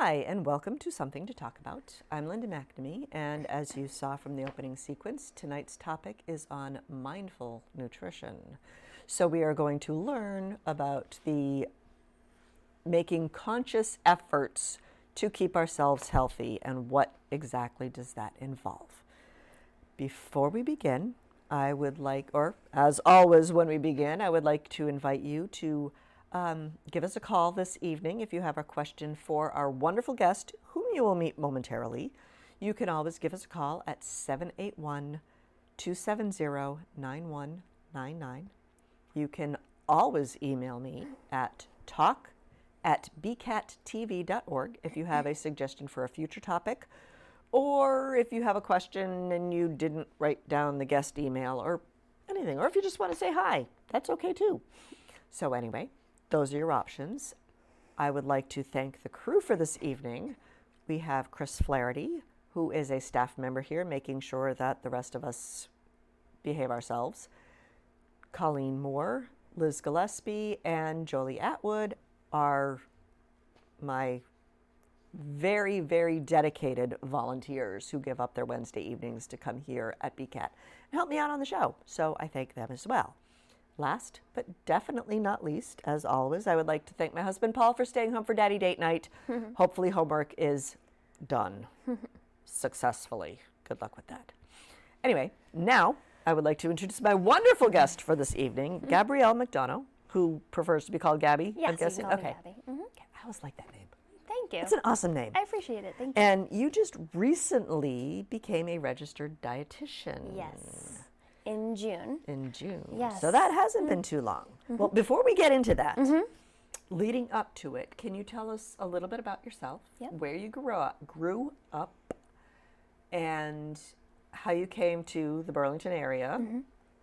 Hi, and welcome to Something to Talk About. I'm Linda McNamee, and as you saw from the opening sequence, tonight's topic is on mindful nutrition. So we are going to learn about the making conscious efforts to keep ourselves healthy and what exactly does that involve. Before we begin, I would like, or as always when we begin, I would like to invite you to give us a call this evening if you have a question for our wonderful guest, whom you will meet momentarily. You can always give us a call at 781-270-9199. You can always email me at talk@bcattv.org if you have a suggestion for a future topic, or if you have a question and you didn't write down the guest email or anything, or if you just want to say hi, that's okay too. So anyway, those are your options. I would like to thank the crew for this evening. We have Chris Flaherty, who is a staff member here, making sure that the rest of us behave ourselves. Colleen Moore, Liz Gillespie, and Jolie Atwood are my very, very dedicated volunteers who give up their Wednesday evenings to come here at BCAT and help me out on the show. So I thank them as well. Last, but definitely not least, as always, I would like to thank my husband, Paul, for staying home for Daddy Date Night. Hopefully homework is done successfully. Good luck with that. Anyway, now I would like to introduce my wonderful guest for this evening, Gabrielle McDonough, who prefers to be called Gabby, yes, I'm guessing. You can call okay. me Gabby. I always like that name. Thank you. It's an awesome name. I appreciate it. Thank you. And you just recently became a registered dietitian. Yes. In June. In June. Yes. So that hasn't been too long. Well, before we get into that, leading up to it, can you tell us a little bit about yourself, where you grew up, and how you came to the Burlington area,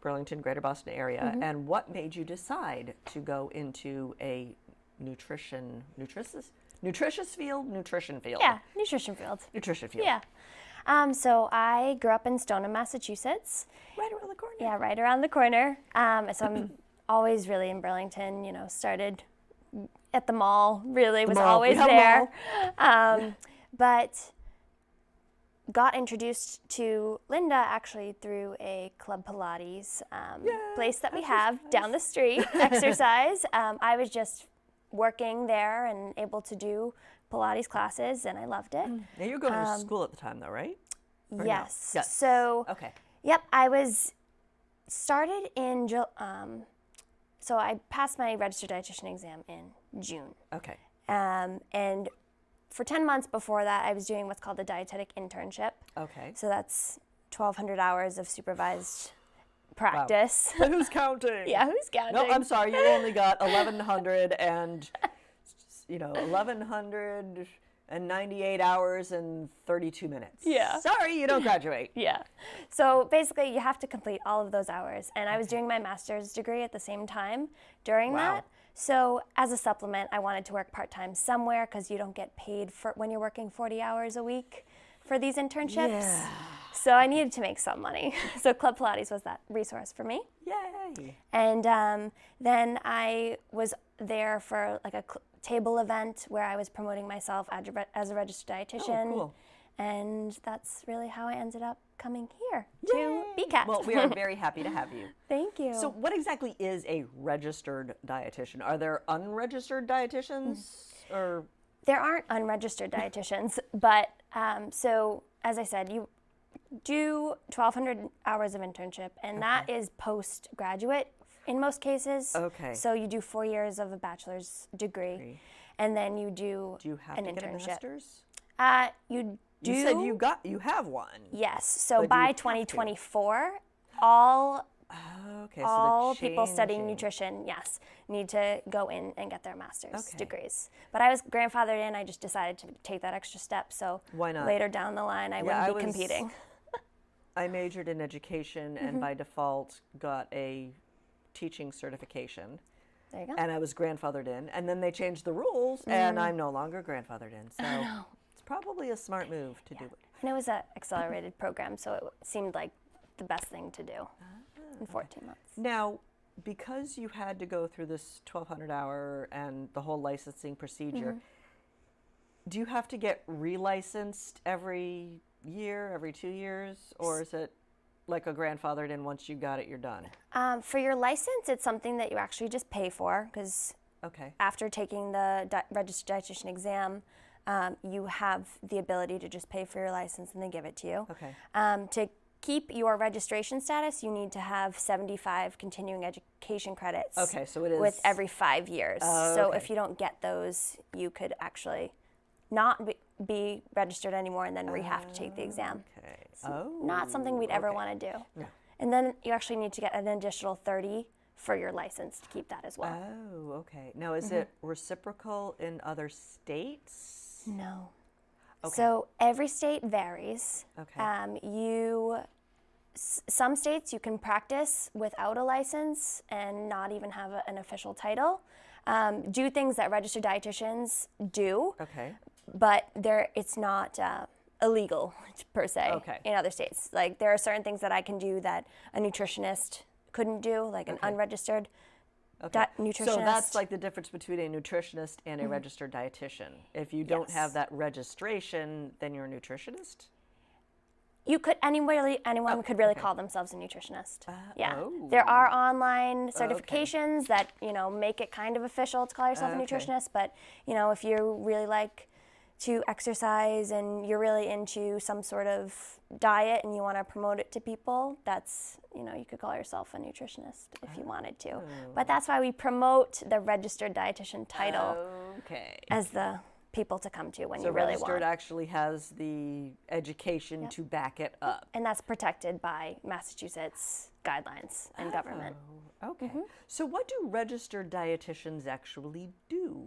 Burlington, Greater Boston area, and what made you decide to go into a nutrition field? Yeah, nutrition field. Nutrition field. Yeah. So I grew up in Stoneham, Massachusetts. Right around the corner. Yeah, right around the corner. So I'm always really in Burlington, started at the mall, really was always there. But got introduced to Linda actually through a Club Pilates place that we have down the street, exercise. I was just working there and able to do Pilates classes, and I loved it. Now you were going to school at the time, though, right? Or yes. No? Yes. So, okay. Yep, I was started in, so I passed my registered dietitian exam in June. Okay. And for 10 months before that, I was doing what's called a dietetic internship. Okay. So that's 1,200 hours of supervised practice. Wow. Who's counting? Yeah, who's counting? No, I'm sorry, you only got 1,100 and, 1,198 hours and 32 minutes. Yeah. Sorry, you don't graduate. Yeah. So basically, you have to complete all of those hours. And I was doing my master's degree at the same time during that. So as a supplement, I wanted to work part-time somewhere because you don't get paid for when you're working 40 hours a week for these internships. Yeah. So I needed to make some money. So Club Pilates was that resource for me. Yay. And then I was there for like a table event where I was promoting myself as a registered dietitian. Oh, cool. And that's really how I ended up coming here to BCAT. Well, we are very happy to have you. Thank you. So what exactly is a registered dietitian? Are there unregistered dietitians? Or there aren't unregistered dietitians, but so as I said, you do 1,200 hours of internship, and that is postgraduate in most cases. Okay. So you do 4 years of a bachelor's degree, and then you do you have an to internship. Get a master's? You do. You said you have one. Yes. So by 2024, all people studying nutrition, need to go in and get their master's degrees. But I was grandfathered in. I just decided to take that extra step. So why not? Later down the line, I wouldn't be competing. I majored in education and by default got a teaching certification. There you go. And I was grandfathered in. And then they changed the rules and I'm no longer grandfathered in. So it's probably a smart move to do it. And it was an accelerated program, so it seemed like the best thing to do in 14 months. Now, because you had to go through this 1,200 hour and the whole licensing procedure, do you have to get relicensed every year, every 2 years, or is it like a grandfathered in once you got it, you're done? For your license, it's something that you actually just pay for, because Okay. after taking the registered dietitian exam, you have the ability to just pay for your license and they give it to you. Okay. To keep your registration status, you need to have 75 continuing education credits. Okay, so it is with every 5 years. Oh, So okay. if you don't get those, you could actually not be registered anymore and then have to take the exam. Okay. Not something we'd ever want to do. No. And then you actually need to get an additional 30 for your license to keep that as well. Oh, okay. Now, is it reciprocal in other states? No. Okay. So every state varies. Okay. Some states you can practice without a license and not even have an official title. Do things that registered dietitians do, Okay. but it's not illegal per se Okay. in other states. Like there are certain things that I can do that a nutritionist couldn't do, like an unregistered nutritionist. So that's like the difference between a nutritionist and a registered dietitian. If you don't have that registration, then you're a nutritionist? You could anyone could really call themselves a nutritionist. oh. There are online certifications that make it kind of official to call yourself a Okay. nutritionist. But if you really like to exercise and you're really into some sort of diet and you want to promote it to people, that's you could call yourself a nutritionist if you wanted to. But that's why we promote the registered dietitian title Okay. as the people to come to when So you really registered want. actually has the education to back it up. And that's protected by Massachusetts guidelines and government. Okay. So what do registered dietitians actually do?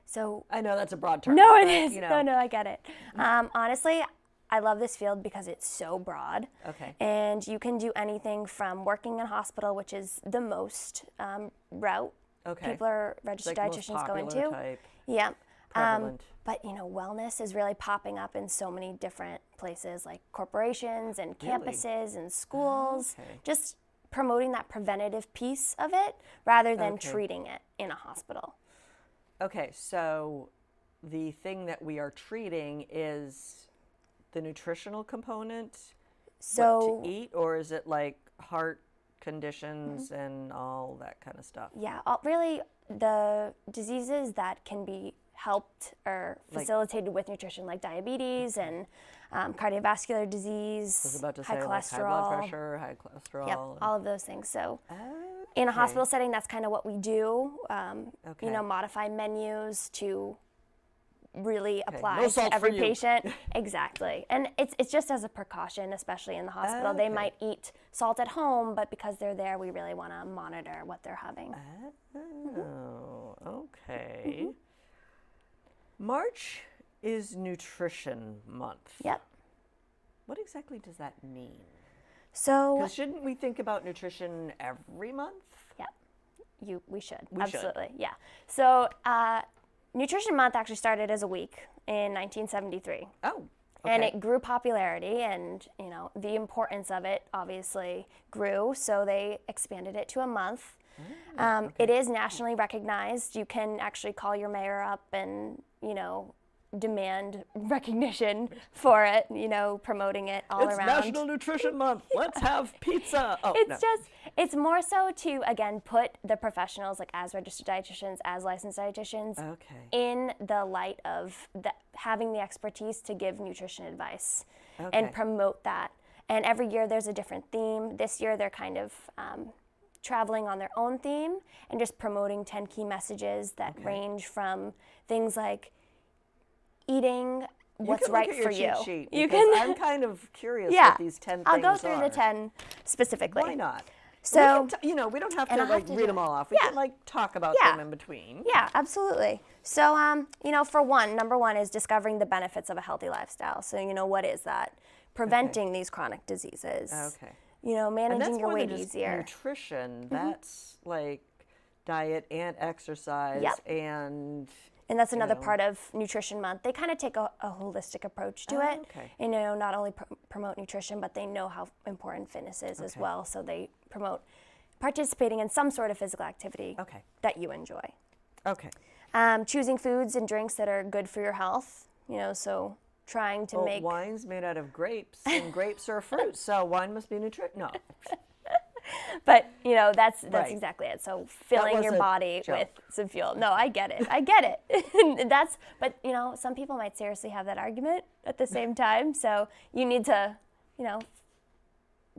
So I know that's a broad term. no, it but, is. You know. No, I get it. Honestly, I love this field because it's so broad. Okay. And you can do anything from working in a hospital, which is the most route Okay. people are registered Like most dietitians go popular into. type. Yeah. Prevalent. But wellness is really popping up in so many different places, like corporations and campuses and schools. Okay. Just promoting that preventative piece of it rather than Okay. treating it in a hospital. Okay, so the thing that we are treating is the nutritional component, So what to eat, or is it like heart conditions and all that kind of stuff? yeah, really the diseases that can be helped or facilitated with nutrition, like diabetes and cardiovascular disease, I was about to high say cholesterol, like high blood pressure, high cholesterol. yep, all of those things. So Okay. in a hospital setting, that's kind of what we do. Okay. Modify menus to really apply No salt to every for you. patient. Exactly. And it's just as a precaution, especially in the hospital. They Okay. might eat salt at home, but because they're there, we really want to monitor what they're having. Oh, okay. March is Nutrition Month. Yep. What exactly does that mean? So Because shouldn't we think about nutrition every month? yeah, we should. We should. Absolutely. Yeah. So Nutrition Month actually started as a week in 1973. Oh, okay. And it grew popularity, and the importance of it obviously grew, so they expanded it to a month. It is nationally recognized. You can actually call your mayor up and demand recognition for it. Promoting it all It's around. National Nutrition Month. Let's have pizza. Oh, It's no. it's more so to again put the professionals, like as registered dietitians, as licensed dietitians, Okay. in the light of having the expertise to give nutrition advice Okay. and promote that. And every year there's a different theme. This year they're kind of traveling on their own theme and just promoting 10 key messages that range from things like eating what's right for you. You can. I'm kind of curious what these 10 things are. I'll go through the 10 specifically. Why not? So, we don't have and to I'll like have to read do them it. all off. We Yeah. can like talk about Yeah. them in between. yeah, absolutely. So, for number one is discovering the benefits of a healthy lifestyle. So, what is that? Preventing these chronic diseases. Okay. Managing And that's your more weight than just easier. nutrition. That's like diet and exercise Yep. and And that's another know. part of Nutrition Month. They kind of take a holistic approach to it. Okay. And, not only promote nutrition, but they know how important fitness is as well. So they promote participating in some sort of physical activity Okay. that you enjoy. Okay. Choosing foods and drinks that are good for your health, so trying to make... wine's made out of grapes, and grapes are fruit, so wine must be nutritious. No. But, that's Right. exactly it. So filling was your a body joke. with some fuel. No, I get it. But, some people might seriously have that argument at the same time. So you need to,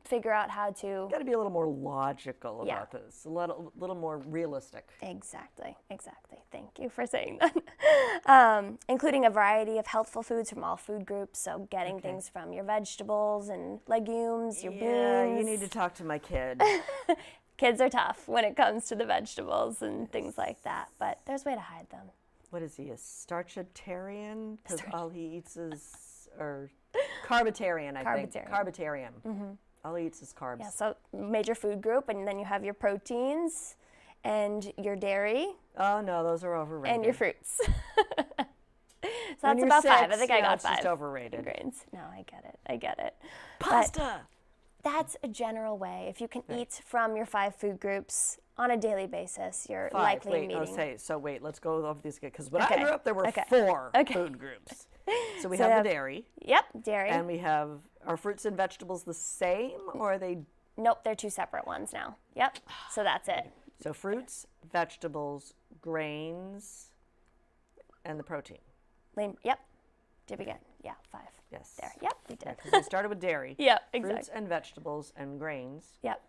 figure out how to... Got to be a little more logical Yeah. about this, a little more realistic. Exactly. Thank you for saying that. Including a variety of healthful foods from all food groups. So getting things from your vegetables and legumes, your Yeah, beans. you need to talk to my kid. Kids are tough when it comes to the vegetables and things like that, but there's a way to hide them. What is he, a starchitarian? Because all he eats is, or carbitarian, I think. Carbitarian. Carbitarian. Mm-hmm. All he eats is carbs. Yeah, so major food group, and then you have your proteins and your dairy Oh no, those are overrated. and your fruits. So When that's you're about 5. I 6, think I got it's 5. just overrated. Grains. No, I get it. Pasta. That's a general way. If you can eat from your 5 food groups on a daily basis, you're 5. likely Wait, meeting. wait, let's go over these again. Because when I Okay. grew up, there were Okay. 4 Okay. food groups. So we So have you the dairy, Yep, dairy. and we have, are fruits and vegetables the same, or are they? Nope, they're 2 separate ones now. Yep, so that's it. So fruits, vegetables, grains, and the protein. Yep. Did we get? Yeah, 5. Yes. There. Yep, we did. Because we started with dairy. Yep, Fruits exactly. and vegetables and grains, Yep.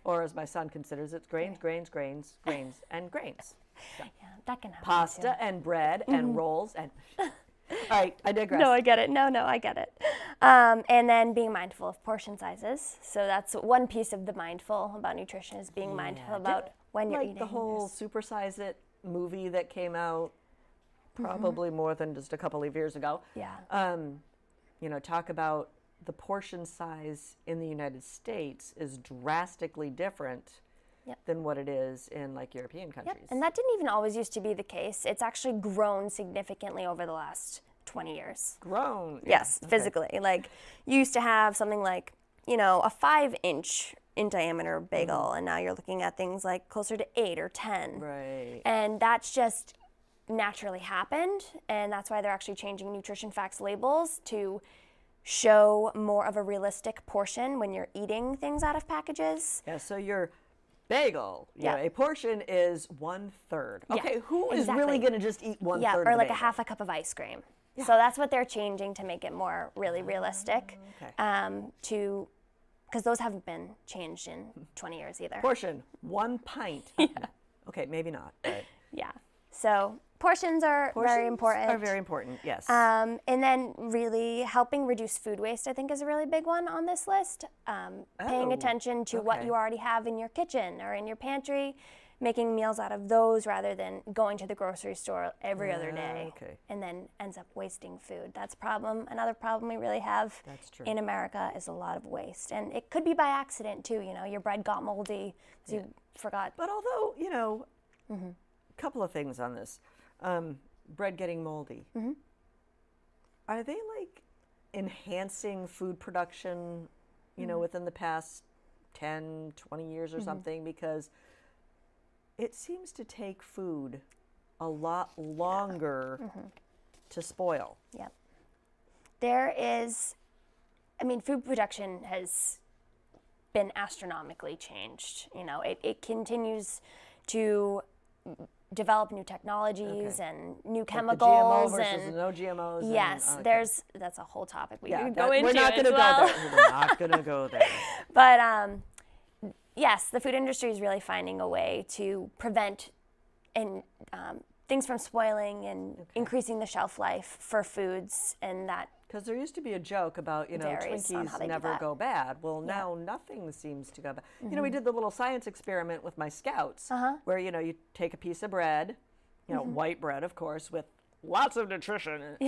or as my son considers it, grains, and grains. Yeah, that can happen. Pasta and bread and rolls and. All right, I digress. No, I get it. No, I get it. And then being mindful of portion sizes. So that's one piece of the mindful about nutrition is being mindful about when you're like eating. the whole Supersize It movie that came out probably more than just a couple of years ago. Yeah. Talk about the portion size in the United States is drastically different Yep. than what it is in like European countries. Yep. And that didn't even always used to be the case. It's actually grown significantly over the last 20 years. Grown. Yes, Okay. physically. Like you used to have something like, a 5-inch in diameter bagel, and now you're looking at things like closer to 8 or 10. Right. And that's just naturally happened, and that's why they're actually changing nutrition facts labels to show more of a realistic portion when you're eating things out of packages. Yeah, so your bagel, Yeah. a portion is 1/3. Yeah, Okay, who is exactly. really going to just eat 1/3 Yeah, of or the like a bagel? half a cup of ice cream. So that's what they're changing to make it more really realistic. Okay. Because those haven't been changed in 20 years either. Portion, 1 pint. Okay, maybe not. But Yeah. So portions are very important. Are very important, yes. And then really helping reduce food waste, I think, is a really big one on this list. Paying Oh, attention to what okay. you already have in your kitchen or in your pantry, making meals out of those rather than going to the grocery store every other day okay. and then ends up wasting food. That's a problem. Another problem we really have That's true. in America is a lot of waste. And it could be by accident too, your bread got moldy because you forgot. But although, a couple of things on this. Bread getting moldy. Mm-hmm. Are they like enhancing food production, within the past 10, 20 years or something? Because it seems to take food a lot longer to spoil. Yep. Food production has been astronomically changed. It continues to develop new technologies and new Like the chemicals GMO versus and no GMOs. yes, okay. that's a whole topic we Yeah, could go into we're not as going to well. go there. We're not going to go there. But yes, the food industry is really finding a way to prevent things from spoiling and increasing the shelf life for foods, and that. Because there used to be a joke about, Varies on how they Twinkies do never that. go bad. Well, now nothing seems to go bad. We did the little science experiment with my scouts where, you take a piece of bread, white bread, of course, with lots of nutrition,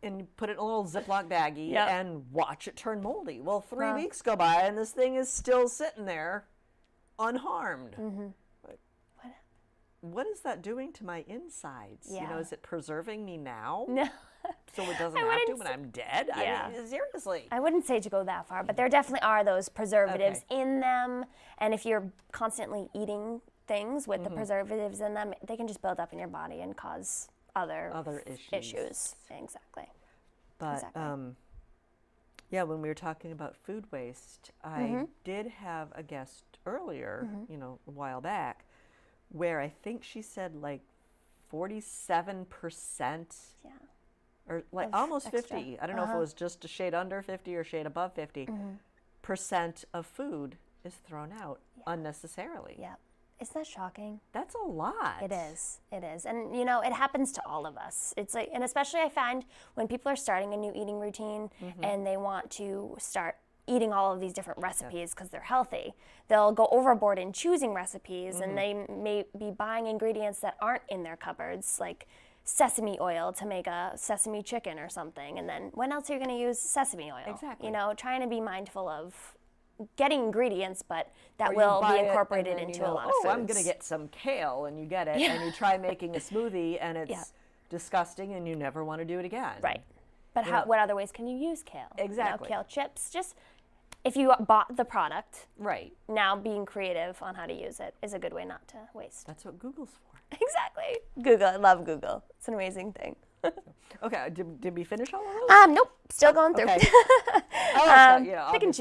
and you put it in a little Ziploc baggie and watch it turn moldy. Well, 3 weeks go by and this thing is still sitting there unharmed. What is that doing to my insides? Yeah. Is it preserving me now? No. So it doesn't have to when I'm dead? Yeah. I mean, seriously. I wouldn't say to go that far, but there definitely are those preservatives in them. And if you're constantly eating things with the preservatives in them, they can just build up in your body and cause other issues. Exactly. But yeah, when we were talking about food waste, I did have a guest earlier, a while back, where I think she said like 47%, or like almost extra. 50. I don't know if it was just a shade under 50 or shade above 50% of food is thrown out unnecessarily. Yeah. Isn't that shocking? That's a lot. It is. It is. And, it happens to all of us. It's like, and especially I find when people are starting a new eating routine and they want to start eating all of these different recipes because they're healthy, they'll go overboard in choosing recipes and they may be buying ingredients that aren't in their cupboards, like sesame oil to make a sesame chicken or something. And then when else are you going to use sesame oil? Exactly. Trying to be mindful of getting ingredients, but that Or you will buy be it incorporated and then into a lot of foods. I'm going to get some kale, and you get it, and you try making a smoothie, and it's disgusting, and you never want to do it again. Right. But what other ways can you use kale? Exactly. Kale chips. Just if you bought the product, Right. now being creative on how to use it is a good way not to waste. That's what Google's for. Exactly. Google. I love Google. It's an amazing thing. Okay, did we finish all of those? Nope. Still going through. Okay. Pick and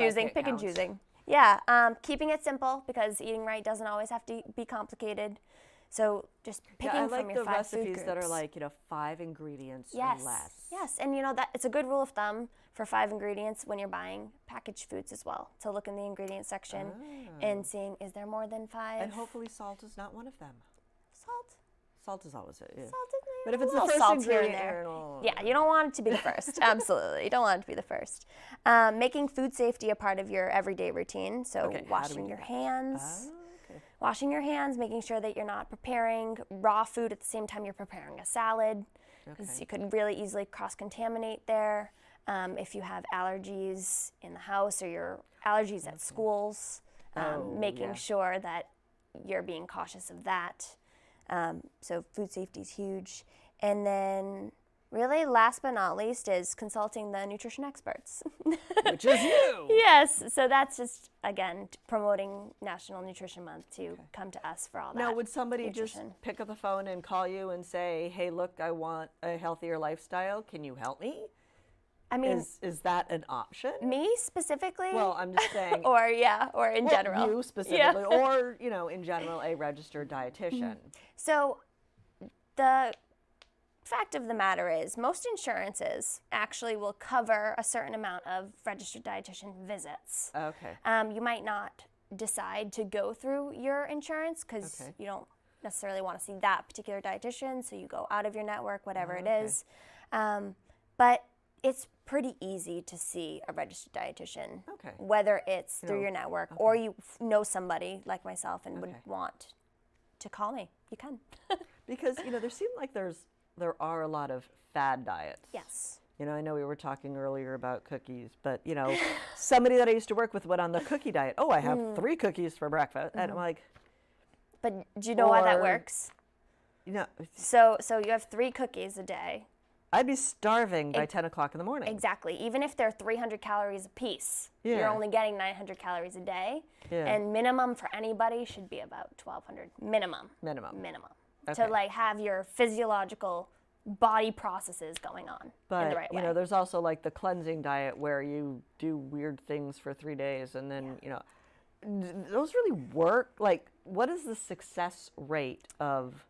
choosing. Yeah. Keeping it simple, because eating right doesn't always have to be complicated. So just picking I like from your the 5 food recipes that are groups. like 5 ingredients Yes. or less. Yes, and that it's a good rule of thumb for 5 ingredients when you're buying packaged foods as well. To look in the ingredient section and seeing, is there more than 5? And hopefully salt is not one of them. Salt. Salt is always it. Yeah. Salt is But if it's the little first salt here and ingredient, there. no. Yeah, you don't want it to be the first. Absolutely, you don't want it to be the first. Making food safety a part of your everyday routine. So Okay, how do we washing do your that? hands. Okay. Washing your hands, making sure that you're not preparing raw food at the same time you're preparing a salad, because you could really easily cross-contaminate there. If you have allergies in the house or your allergies at schools, making sure that you're being cautious of that. So food safety is huge. And then really last but not least is consulting the nutrition experts. Which is you. Yes, so that's just, again, promoting National Nutrition Month to come to us for all that. Now, would somebody nutrition. just pick up the phone and call you and say, hey, look, I want a healthier lifestyle. Can you help me? I mean, Is that an option? me specifically? Well, I'm just saying. or in general. You specifically, or, in general, a registered dietitian. So the fact of the matter is most insurances actually will cover a certain amount of registered dietitian visits. Okay. You might not decide to go through your insurance because you don't necessarily want to see that particular dietitian, so you go out of your network, whatever it is. But it's pretty easy to see a registered dietitian, whether it's through your network or you know somebody like myself and would want to call me. You can. Because, there seems like there are a lot of fad diets. Yes. I know we were talking earlier about cookies, but, somebody that I used to work with went on the cookie diet. Oh, I have 3 cookies for breakfast. And I'm like. But do you know why that works? So you have 3 cookies a day. I'd be starving by 10 o'clock in the morning. Exactly. Even if they're 300 calories a piece, you're only getting 900 calories a day. Yeah. And minimum for anybody should be about 1,200. Minimum. Okay. To have your physiological body processes going on in the right way. But, there's also like the cleansing diet where you do weird things for 3 days and then, those really work? Like, what is the success rate of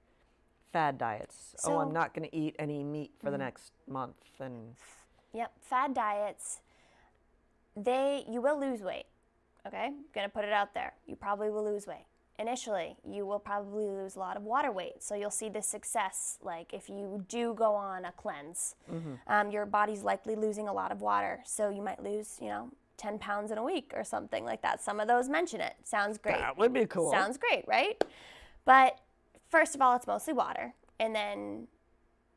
fad diets? So, I'm not going to eat any meat for the next month. And Yep, fad diets, you will lose weight, okay? I'm going to put it out there. You probably will lose weight. Initially, you will probably lose a lot of water weight, so you'll see the success. Like if you do go on a cleanse, your body's likely losing a lot of water, so you might lose, 10 pounds in a week or something like that. Some of those mention it. Sounds great. That would be cool. Sounds great, right? But first of all, it's mostly water, and then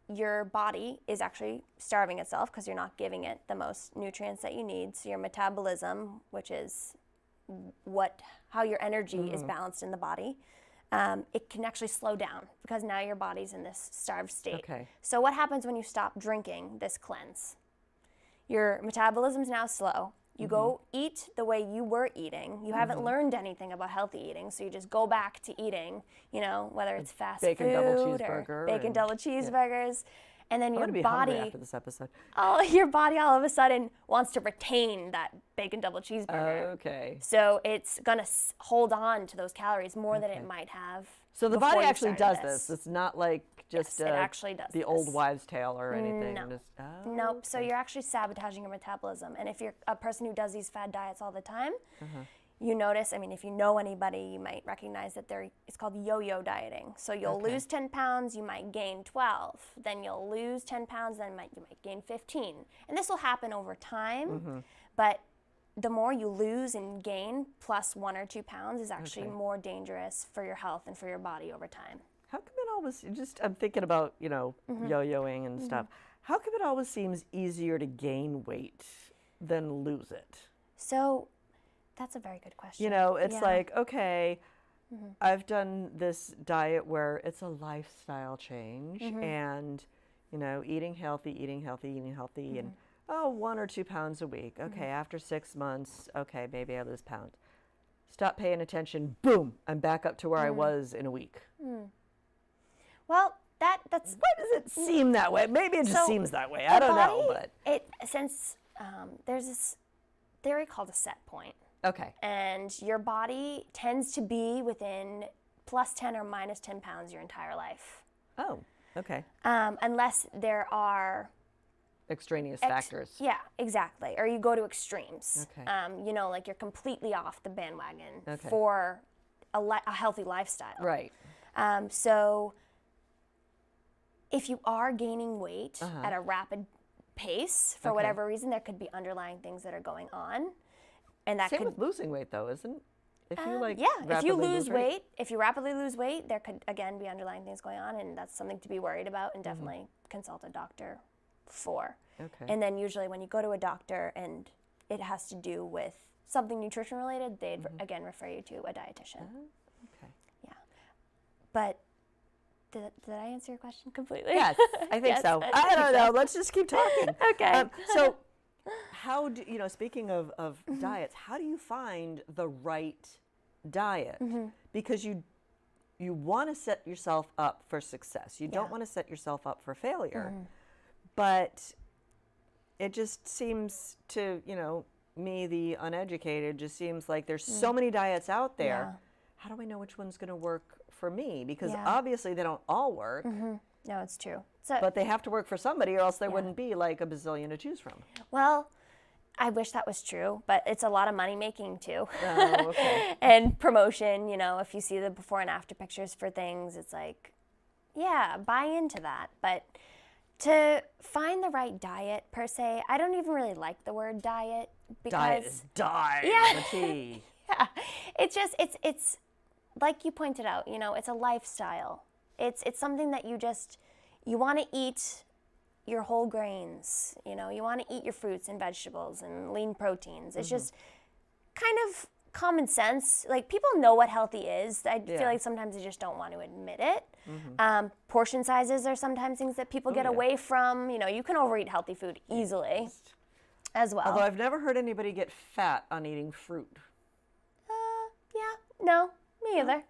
your body is actually starving itself because you're not giving it the most nutrients that you need. So your metabolism, which is how your energy is balanced in the body, it can actually slow down because now your body's in this starved state. Okay. So what happens when you stop drinking this cleanse? Your metabolism's now slow, You go eat the way you were eating. You haven't learned anything about healthy eating, so you just go back to eating, whether it's fast bacon food double or cheeseburger bacon and- double cheeseburgers. And then I'm your gonna be hungry body, after this episode. your body all of a sudden wants to retain that bacon double cheeseburger. Okay. So it's gonna hold on to those calories more than it might have. So the before body you actually started does this. It's not like just Yes, it actually does the old this. wives' tale or anything. No. Just, Nope. So you're actually sabotaging your metabolism. And if you're a person who does these fad diets all the time, you notice, if you know anybody, you might recognize that it's called yo-yo dieting. So you'll lose 10 pounds, you might gain 12. Then you'll lose 10 pounds, then you might gain 15. And this will happen over time. But the more you lose and gain, plus 1 or 2 pounds is actually more dangerous for your health and for your body over time. how come it always I'm thinking about, yo-yoing and stuff. How come it always seems easier to gain weight than lose it? So that's a very good question. It's like, okay, I've done this diet where it's a lifestyle change and, eating healthy, and 1 or 2 pounds a week. Okay, after 6 months, okay, maybe I lose pounds. Stop paying attention, boom, I'm back up to where I was in a week. Well, that's Why does it seem that way? Maybe it just So, seems that way. I the don't know, body, but there's this theory called a set point, okay. and your body tends to be within plus 10 or minus 10 pounds your entire life, Oh, okay. unless there are Extraneous factors. Yeah, exactly. Or you go to extremes. Okay. Like you're completely off the bandwagon Okay. for a healthy lifestyle. Right. So if you are gaining weight at a rapid pace, for whatever reason, there could be underlying things that are going on. And that Same could with losing weight, though, isn't it? If you if you rapidly lose weight, if you rapidly lose weight, there could again be underlying things going on, and that's something to be worried about, and definitely consult a doctor for. Okay. And then usually when you go to a doctor and it has to do with something nutrition related, they'd again refer you to a dietitian. Okay. Yeah. But did I answer your question completely? Yes, I think Yes, so. I I think don't know. Let's just keep talking. Okay. So, how do speaking of diets, how do you find the right diet? Because you want to set yourself up for success. You don't want to set yourself up for failure. But it just seems to, me, the uneducated, just seems like there's so many diets out there. Yeah. How do I know which one's going to work for me? Because Yeah. obviously they don't all work, No, it's true. So, but they have to work for somebody or else there wouldn't be like a bazillion to choose from. well, I wish that was true, but it's a lot of money making too. Oh, okay. And promotion, if you see the before and after pictures for things, it's like, yeah, buy into that. But to find the right diet per se, I don't even really like the word diet because Diet is die Yeah. with a T. yeah, it's just it's like you pointed out, it's a lifestyle. It's something that you want to eat your whole grains, you want to eat your fruits and vegetables and lean proteins. It's just kind of common sense. Like, people know what healthy is. I feel like sometimes they just don't want to admit it. Portion sizes are sometimes things that people get away from. You can overeat healthy food easily as well. Although I've never heard anybody get fat on eating fruit. Yeah, no, me either.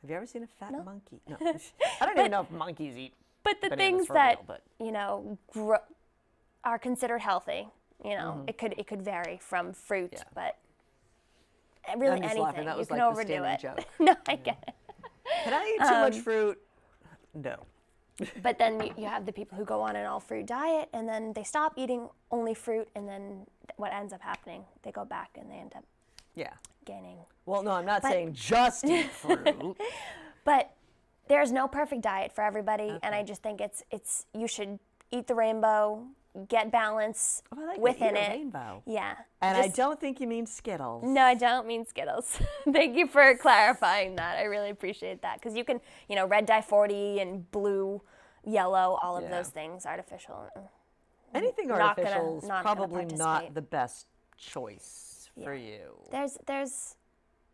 Have you ever seen a fat monkey? No. I don't even know if monkeys eat But the bananas things for that real, but are considered healthy, it could vary from fruit, but really I'm just anything. laughing. That was you can like the overdo standing it. joke. No, I get it. Can I eat too much fruit? No. But then you have the people who go on an all fruit diet and then they stop eating only fruit, and then what ends up happening, they go back and they end up Yeah. gaining. Well, no, I'm not saying just eat fruit. But there's no perfect diet for everybody, and I just think it's you should eat the rainbow, get balance Oh, I like within eat a it. rainbow. Yeah. And I Just- don't think you mean Skittles. No, I don't mean Skittles. Thank you for clarifying that. I really appreciate that, because you can, red dye 40 and blue, yellow, all of Yeah. those things, artificial. Anything Not gonna- artificial is not gonna probably not participate. the best choice for you. There's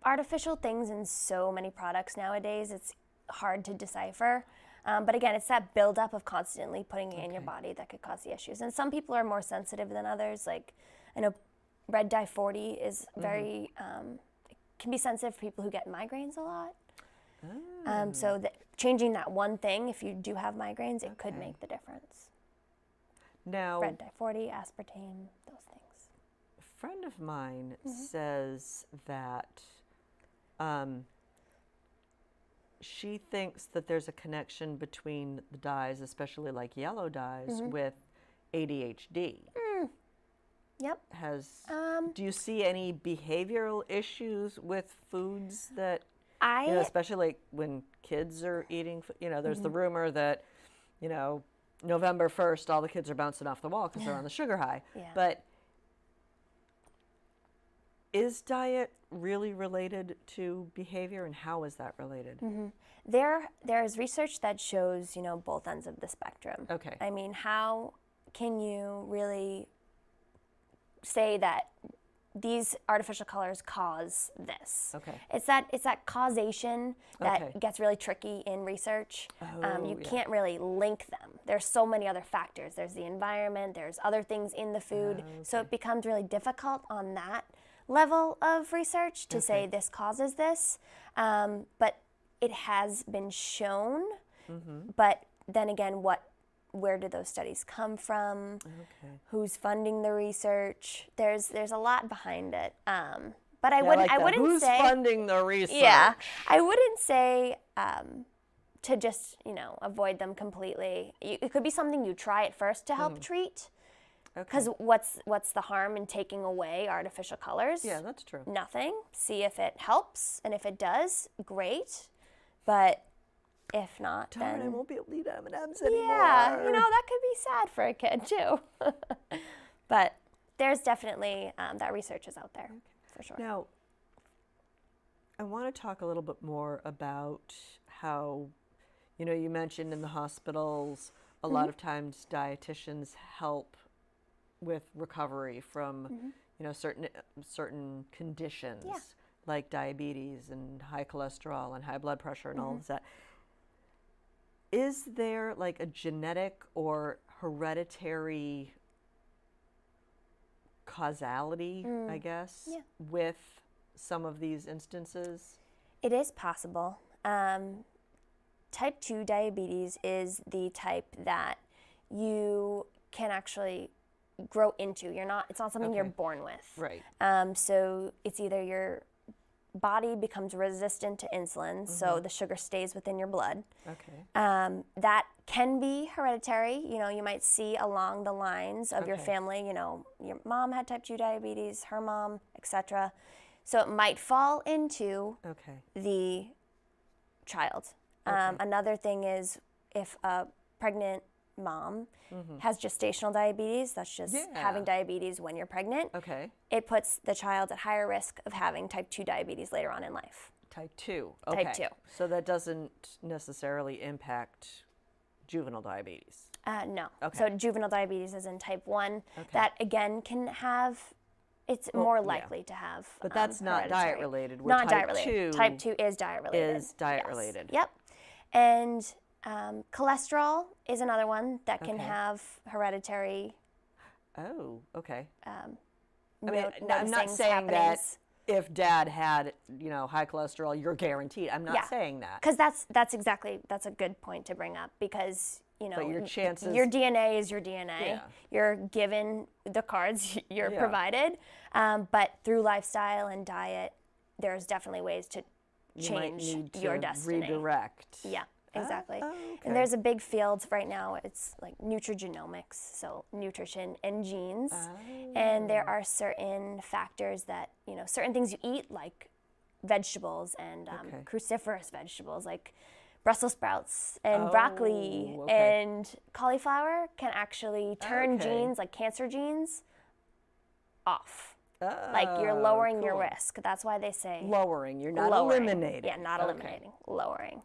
artificial things in so many products nowadays. It's hard to decipher. But again, it's that buildup of constantly putting it in your body that could cause the issues. And some people are more sensitive than others. Like, I know red dye 40 is very, can be sensitive for people who get migraines a lot. So changing that one thing, if you do have migraines, it could make the difference. Now, Red dye 40, aspartame, those things. a friend of mine says that she thinks that there's a connection between the dyes, especially like yellow dyes, with ADHD. Yep. Do you see any behavioral issues with foods that, especially like when kids are eating, there's the rumor that, November 1st, all the kids are bouncing off the wall because they're on the sugar high. Yeah. But is diet really related to behavior, and how is that related? There's research that shows, both ends of the spectrum. Okay. I mean, how can you really say that these artificial colors cause this? Okay. It's that causation that gets really tricky in research. You can't really link them. There's so many other factors. There's the environment, there's other things in the food. So it becomes really difficult on that level of research to say this causes this. But it has been shown. But then again, where do those studies come from? Who's funding the research? There's a lot behind it. But I wouldn't Who's say funding the research? Yeah, I wouldn't say to just avoid them completely. It could be something you try at first to help treat. Because what's the harm in taking away artificial colors? Yeah, that's true. Nothing. See if it helps, and if it does, great. But if not, Darn, then I won't be able to eat M&Ms anymore. yeah, that could be sad for a kid too. But there's definitely that research is out there for sure. Now, I want to talk a little bit more about how, you mentioned in the hospitals, a lot of times dietitians help with recovery from, certain conditions like diabetes and high cholesterol and high blood pressure and all of that. Is there like a genetic or hereditary causality, I guess, with some of these instances? It is possible. Type 2 diabetes is the type that you can actually grow into. It's not something you're born with. Right. So it's either your body becomes resistant to insulin, so the sugar stays within your blood. Okay. That can be hereditary. You might see along the lines of your family, your mom had type 2 diabetes, her mom, etc. So it might fall into the child. Another thing is if a pregnant mom has gestational diabetes, that's just having diabetes when you're pregnant. Okay. It puts the child at higher risk of having type 2 diabetes later on in life. Type 2. Okay. Type 2. So that doesn't necessarily impact juvenile diabetes. No. Okay. So juvenile diabetes is in type 1. That again can have, it's more likely to have. But that's not hereditary. diet related. Not diet related. Type 2 is diet related. Is diet related. Yep. And cholesterol is another one that can have hereditary. Oh, okay. I'm not saying that if dad had, high cholesterol, you're guaranteed. I'm not saying that. Because that's a good point to bring up because, but your chances. Your DNA is your DNA. Yeah. You're given the cards you're provided. But through lifestyle and diet, there's definitely ways to change your destiny. Redirect. Yeah. Exactly. Okay. And there's a big field right now, it's like nutrigenomics, so nutrition and genes. And there are certain factors that, certain things you eat, like vegetables and cruciferous vegetables, like Brussels sprouts and broccoli and cauliflower can actually turn genes, like cancer genes, off. Like you're lowering your risk. That's why they say lowering. You're not eliminating. Yeah, not eliminating, lowering.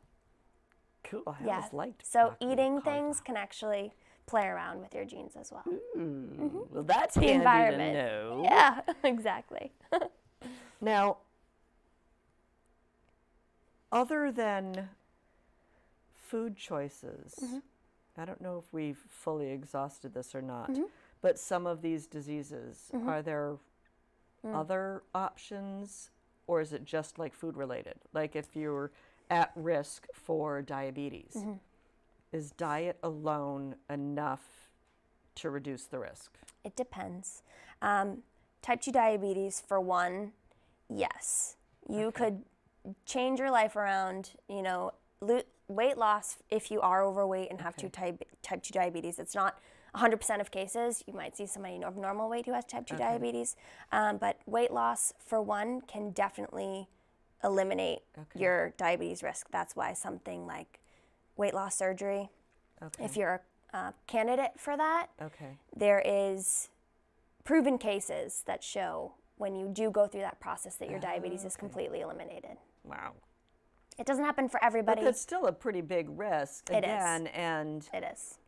Cool. I always liked So broccoli eating things can actually play around with your genes as well. Well, that's The handy environment. to know. Yeah, exactly. Now, other than food choices, I don't know if we've fully exhausted this or not, but some of these diseases, are there other options, or is it just like food related? Like if you're at risk for diabetes, is diet alone enough to reduce the risk? It depends. Type 2 diabetes, for one, yes. You could change your life around, weight loss if you are overweight and have type 2 diabetes. It's not 100% of cases. You might see somebody of normal weight who has type 2 diabetes. But weight loss, for one, can definitely eliminate your diabetes risk. That's why something like weight loss surgery, if you're a candidate for that, there is proven cases that show when you do go through that process that your diabetes is completely eliminated. Wow. It doesn't happen for everybody. But that's still a pretty big risk. Again, and it is.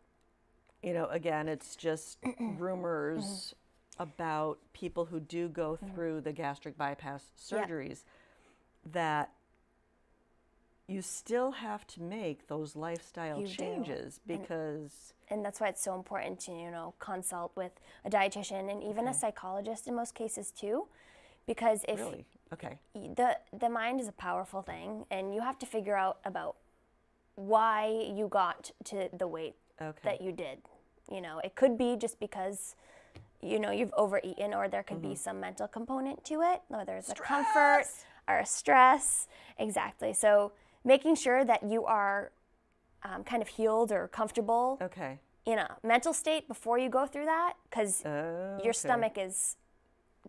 Again, it's just rumors about people who do go through the gastric bypass surgeries that you still have to make those lifestyle changes because... And that's why it's so important to, consult with a dietitian and even a psychologist in most cases too, because if the mind is a powerful thing, and you have to figure out about why you got to the weight that you did. It could be just because you've overeaten, or there could be some mental component to it, or there's a comfort or a stress. Exactly. So making sure that you are kind of healed or comfortable in a mental state before you go through that, because your stomach is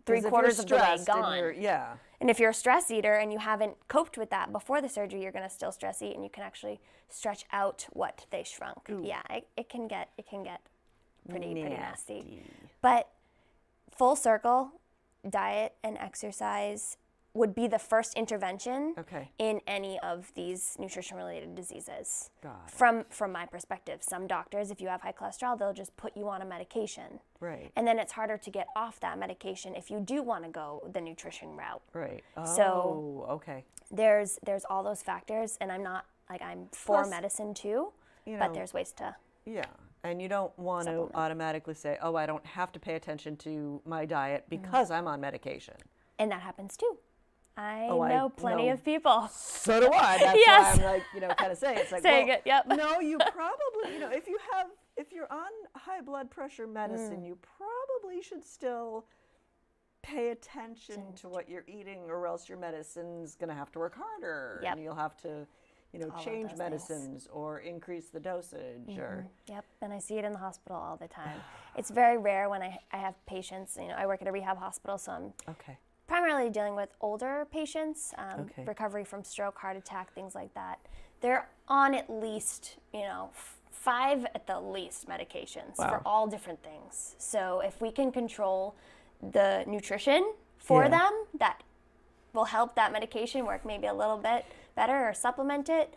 3/4 of the way gone. And if you're a stress eater and you haven't coped with that before the surgery, you're going to still stress eat, and you can actually stretch out what they shrunk. Ooh. Yeah, it can get pretty nasty. But full circle, diet and exercise would be the first intervention in any of these nutrition-related diseases. From my perspective, some doctors, if you have high cholesterol, they'll just put you on a medication. Right. And then it's harder to get off that medication if you do want to go the nutrition route. Right. So there's all those factors, and I'm for medicine too, but there's ways to. Yeah. And you don't want to automatically say, I don't have to pay attention to my diet because I'm on medication. And that happens too. I know plenty of people. So do I. That's why I'm kind of saying it's like, no, you probably, if you're on high blood pressure medicine, you probably should still pay attention to what you're eating, or else your medicine's going to have to work harder, and you'll have to, change medicines or increase the dosage. Yep, and I see it in the hospital all the time. It's very rare when I have patients. I work at a rehab hospital, so I'm primarily dealing with older patients, recovery from stroke, heart attack, things like that. They're on at least, 5 at the least medications for all different things. So if we can control the nutrition for them, that will help that medication work maybe a little bit better, or supplement it,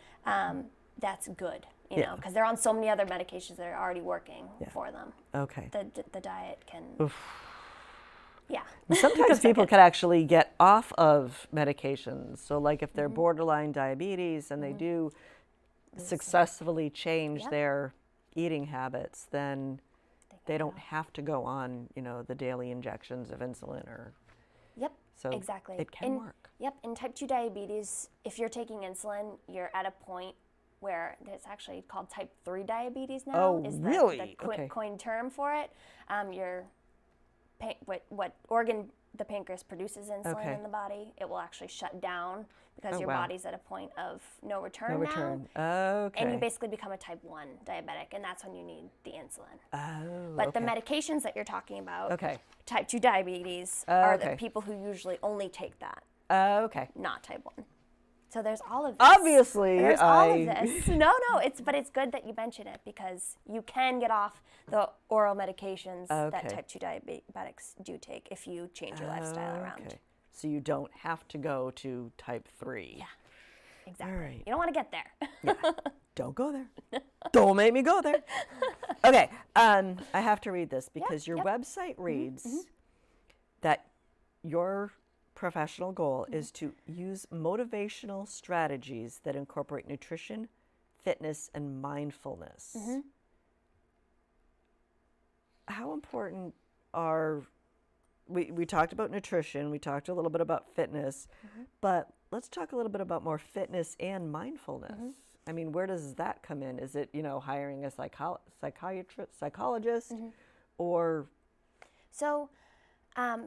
that's good, because they're on so many other medications that are already working for them. The diet can... Oof. Yeah. Sometimes people can actually get off of medications. So like if they're borderline diabetes and they do successfully change their eating habits, then they don't have to go on, the daily injections of insulin or... Yep, so exactly. It can work. Yep, in type 2 diabetes, if you're taking insulin, you're at a point where it's actually called type 3 diabetes now. Oh, really? The coined term for it. What organ the pancreas produces insulin in the body, it will actually shut down because your body's at a point of no return now. And you basically become a type 1 diabetic, and that's when you need the insulin. But the medications that you're talking about, type 2 diabetes, are the people who usually only take that. Not type 1. So there's all of this. Obviously, there's all of this. No, but it's good that you mention it, because you can get off the oral medications that type 2 diabetics do take if you change your lifestyle around. So you don't have to go to type 3. Yeah, exactly. All right. You don't want to get there. Don't go there. Don't make me go there. Okay, I have to read this because your website reads that your professional goal is to use motivational strategies that incorporate nutrition, fitness, and mindfulness. How important are we talked about nutrition, we talked a little bit about fitness, but let's talk a little bit about more fitness and mindfulness. I mean, where does that come in? Is it, hiring a psychologist, or? So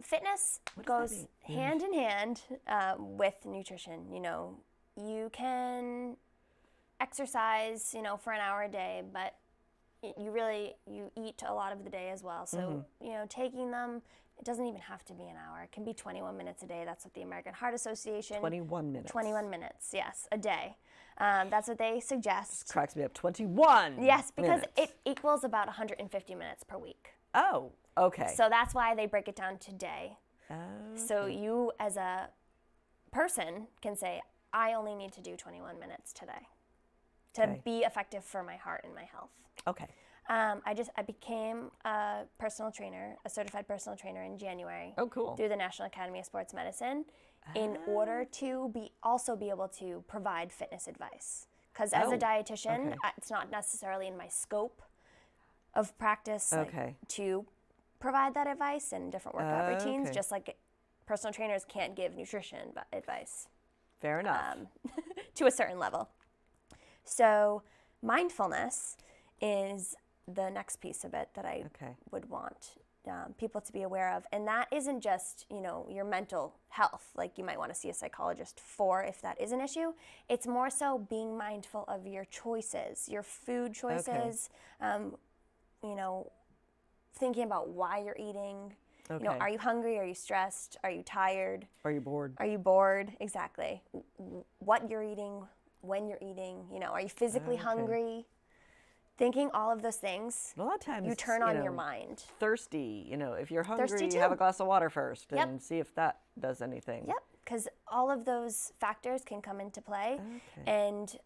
fitness goes hand in hand with nutrition. You can exercise, for an hour a day, but you eat a lot of the day as well. So, taking them, it doesn't even have to be an hour. It can be 21 minutes a day. That's what the American Heart Association. 21 minutes. 21 minutes, yes, a day. That's what they suggest. This cracks me up. 21. Yes, because minutes. it equals about 150 minutes per week. Oh, okay. So that's why they break it down to day. Okay. So you, as a person, can say, I only need to do 21 minutes today to be effective for my heart and my health. Okay. I became a personal trainer, a certified personal trainer in January. Oh, cool. Through the National Academy of Sports Medicine, in order to also be able to provide fitness advice. Because as a dietitian, it's not necessarily in my scope of practice to provide that advice and different workout routines, just like personal trainers can't give nutrition advice. Fair enough. To a certain level. So mindfulness is the next piece of it that I would want people to be aware of. And that isn't just, your mental health, like you might want to see a psychologist for if that is an issue. It's more so being mindful of your choices, your food choices, thinking about why you're eating. Are you hungry? Are you stressed? Are you tired? Are you bored? Are you bored? Exactly. What you're eating, when you're eating, are you physically hungry? Thinking all of those things, a lot of times, you turn on your mind. Thirsty, if you're hungry, Thirsty too. you have a glass of water first and see if that does anything. Yep, because all of those factors can come into play and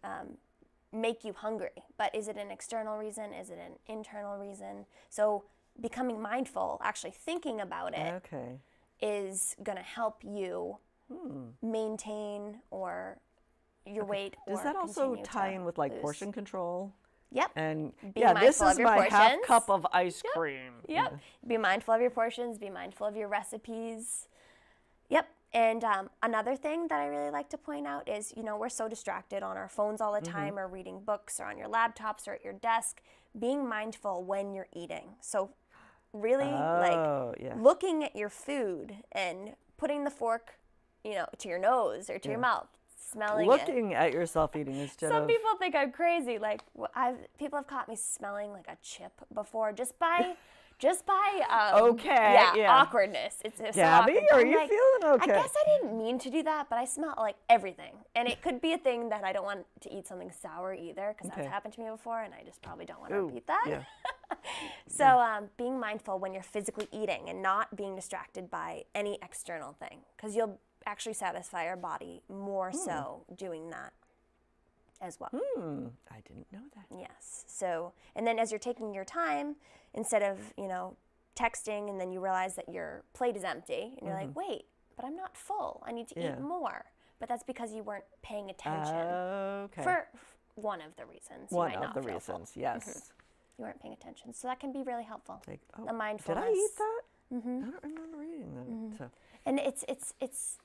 make you hungry. But is it an external reason? Is it an internal reason? So becoming mindful, actually thinking about it, is going to help you maintain or your weight. Does that also tie in with like portion control? Yep. And be mindful this is of your my portions. half cup of ice cream. Yep. Be mindful of your portions. Be mindful of your recipes. Yep. And another thing that I really like to point out is, we're so distracted on our phones all the time, or reading books, or on your laptops, or at your desk. Being mindful when you're eating. So really looking at your food and putting the fork, to your nose or to your mouth. Smelling Looking at yourself eating instead Some of... people think I'm crazy. Like, people have caught me smelling like a chip before just by awkwardness. It's so Gabby, awkward. are you feeling okay? I guess I didn't mean to do that, but I smell like everything. And it could be a thing that I don't want to eat something sour either, because that's happened to me before, and I just probably don't want to repeat that. Yeah. So being mindful when you're physically eating and not being distracted by any external thing, because you'll actually satisfy our body more so doing that as well. I didn't know that. Yes. So, and then as you're taking your time, instead of, texting and then you realize that your plate is empty and you're like, wait, but I'm not full. I need to eat more. But that's because you weren't paying attention. For one of the reasons. One of the reasons, yes. You weren't paying attention. So that can be really helpful. Like, the mindfulness. Did I eat that? I don't remember eating that. So. And it's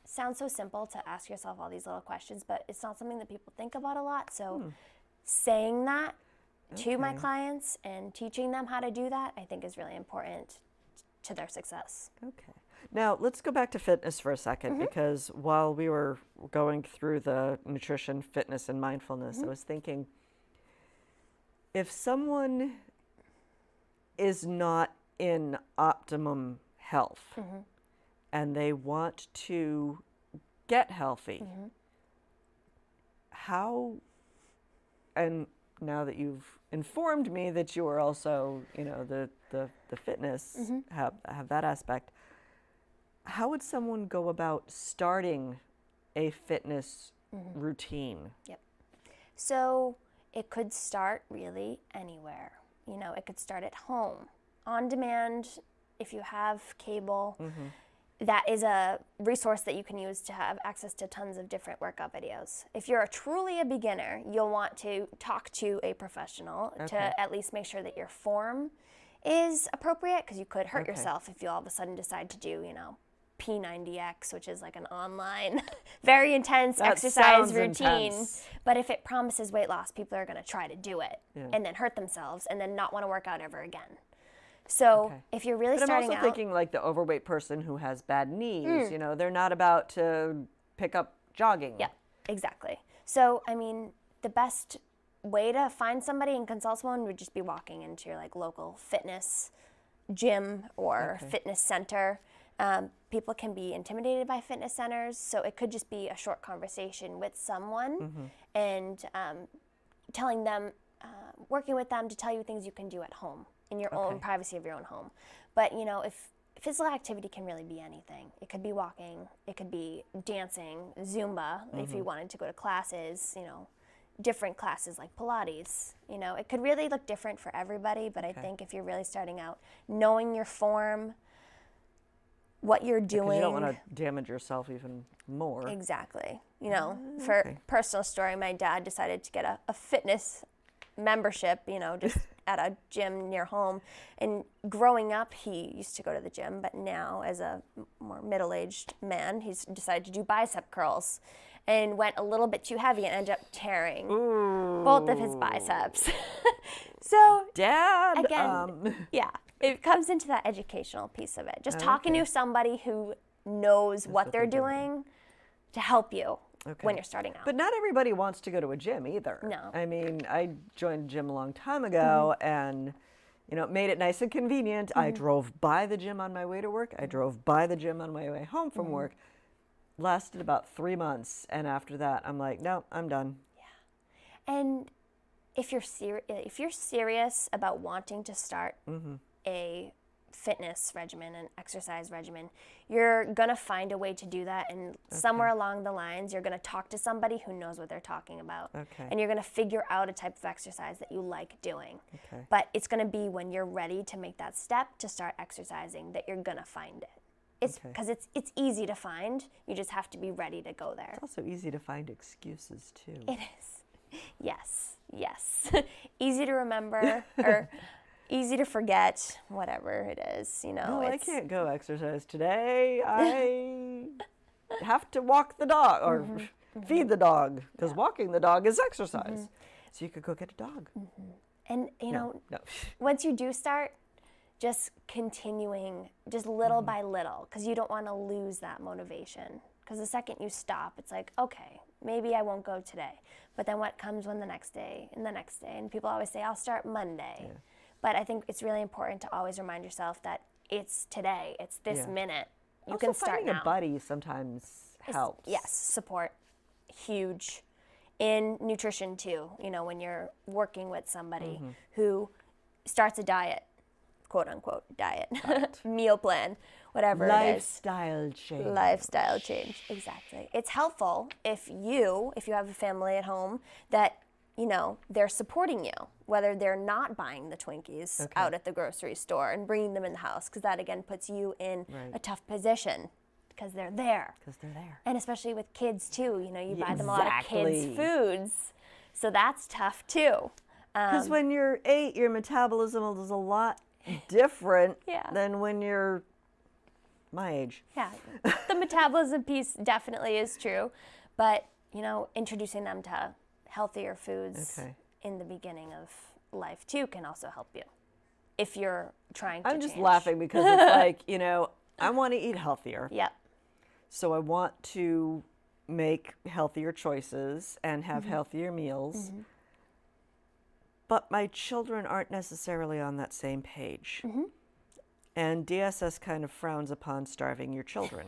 sounds so simple to ask yourself all these little questions, but it's not something that people think about a lot. So saying that to my clients and teaching them how to do that, I think is really important to their success. Okay. Now, let's go back to fitness for a second, because while we were going through the nutrition, fitness, and mindfulness, I was thinking, if someone is not in optimum health and they want to get healthy, how, and now that you've informed me that you are also, the fitness, have that aspect, how would someone go about starting a fitness routine? Yep. So it could start really anywhere. It could start at home, on demand, if you have cable. That is a resource that you can use to have access to tons of different workout videos. If you're truly a beginner, you'll want to talk to a professional to at least make sure that your form is appropriate because you could hurt Okay. yourself if you all of a sudden decide to do, P90X, which is like an online, very intense That exercise sounds routine. intense. But if it promises weight loss, people are going to try to do it Yeah. and then hurt themselves and then not want to work out ever again. So Okay. if you're really But I'm starting also out, thinking like the overweight person who has bad knees, they're not about to pick up jogging. yeah, exactly. So, I mean, the best way to find somebody and consult someone would just be walking into your like local fitness gym or fitness center. People can be intimidated by fitness centers, so it could just be a short conversation with someone and telling them, working with them to tell you things you can do at home in your own privacy of your own home. But if physical activity can really be anything. It could be walking, it could be dancing, Zumba, if you wanted to go to classes, different classes like Pilates. It could really look different for everybody, but I think if you're really starting out, knowing your form, what you're doing. Because you don't want to damage yourself even more. Exactly. For personal story, my dad decided to get a fitness membership, just at a gym near home. And growing up, he used to go to the gym, but now as a more middle-aged man, he's decided to do bicep curls and went a little bit too heavy and ended up tearing both of his biceps. So, Dad, again, yeah, it comes into that educational piece of it. Just talking to somebody who knows what they're doing to help you when you're starting out. But not everybody wants to go to a gym either. No. I mean, I joined a gym a long time ago and, made it nice and convenient. I drove by the gym on my way to work. I drove by the gym on my way home from work. Lasted about 3 months. And after that, I'm like, no, I'm done. Yeah. And if you're serious about wanting to start a fitness regimen, an exercise regimen, you're going to find a way to do that. And somewhere along the lines, you're going to talk to somebody who knows what they're talking about. Okay. And you're going to figure out a type of exercise that you like doing. Okay. But it's going to be when you're ready to make that step to start exercising that you're going to find it. It's because it's easy to find. You just have to be ready to go there. It's also easy to find excuses too. It is. Yes. Easy to remember or easy to forget, whatever it is, No, I can't go exercise today. I have to walk the dog or feed the dog because walking the dog is exercise. So you could go get a dog. And, No. once you do start, just continuing just little by little because you don't want to lose that motivation. Because the second you stop, it's like, okay, maybe I won't go today. But then what comes when the next day and the next day? And people always say, I'll start Monday. Yeah. But I think it's really important to always remind yourself that it's today, it's this minute. You also can start finding now. a buddy sometimes helps. Yes, support, huge. In nutrition too, when you're working with somebody who starts a diet, quote unquote diet, meal plan, whatever it is. Lifestyle change, exactly. It's helpful if you have a family at home that, they're supporting you, whether they're not buying the Twinkies out at the grocery store and bringing them in the house, because that again puts you in a tough position because they're there. And especially with kids too, you buy them a lot of kids' foods, so that's tough too. Because when you're 8, your metabolism is a lot different than when you're my age. Yeah, the metabolism piece definitely is true, but introducing them to healthier foods in the beginning of life too can also help you if you're trying to I'm just change. laughing because it's like, I want to eat healthier. Yep. So I want to make healthier choices and have healthier meals. But my children aren't necessarily on that same page. And DSS kind of frowns upon starving your children.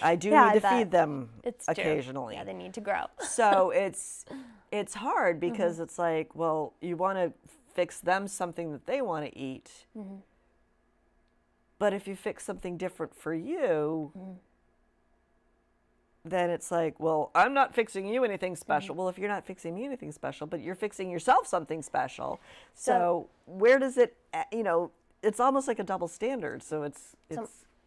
I do need to feed them occasionally. Yeah, they need to grow. So it's hard because it's like, well, you want to fix them something that they want to eat. But if you fix something different for you, then it's like, well, I'm not fixing you anything special. Well, if you're not fixing me anything special, but you're fixing yourself something special. So where does it, it's almost like a double standard. So it's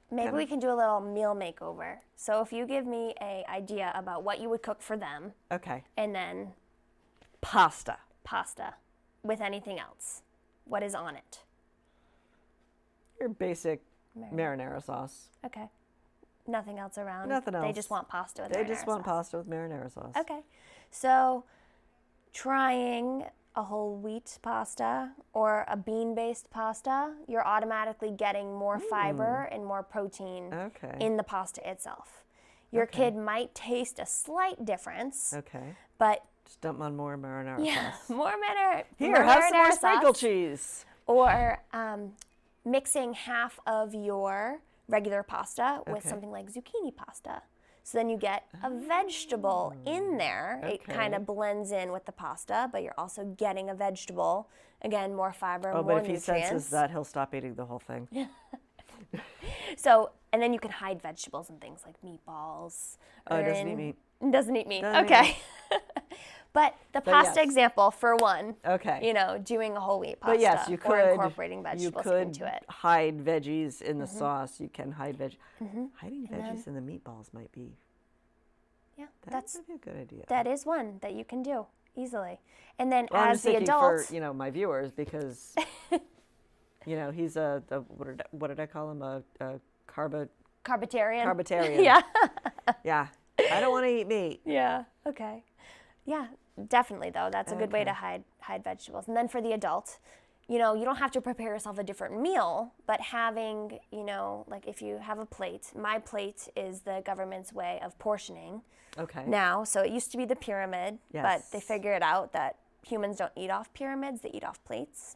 maybe we can do a little meal makeover. So if you give me an idea about what you would cook for them. Okay. And then Pasta with anything else. What is on it? Your basic marinara sauce. Okay. Nothing else around? Nothing else. They just want pasta with They marinara just want sauce. pasta with marinara sauce. Okay. So trying a whole wheat pasta or a bean-based pasta, you're automatically getting more fiber and more protein in the pasta itself. Your kid might taste a slight difference, but just dump on more marinara sauce. more marinara. Here, have some more sauce. sprinkle cheese. Or mixing half of your regular pasta with something like zucchini pasta. So then you get a vegetable in there. It kind of blends in with the pasta, but you're also getting a vegetable. Again, more fiber, more but if nutrients. he senses that, he'll stop eating the whole thing. So, and then you can hide vegetables and things like meatballs. Oh, he doesn't eat meat. Doesn't eat meat. Doesn't eat Okay. But the pasta yes. example, for one, Okay. you know, doing a whole wheat pasta But yes, you could. or incorporating vegetables you could into it. hide veggies in the sauce. You can hide hiding veggies in the meatballs might be. Yeah, That might be a good idea. that is one that you can do easily. And then Well, I'm as just the thinking adult, for my viewers, because he's a what did I call him, a carbitarian. carbitarian. Yeah. Yeah. I don't want to eat meat. Yeah. Okay. Yeah, definitely though. That's a good way to hide vegetables. And then for the adult, you don't have to prepare yourself a different meal, but having, like if you have a plate, my plate is the government's way of portioning. Okay. Now, so it used to be the pyramid, but Yes. they figured out that humans don't eat off pyramids, they eat off plates.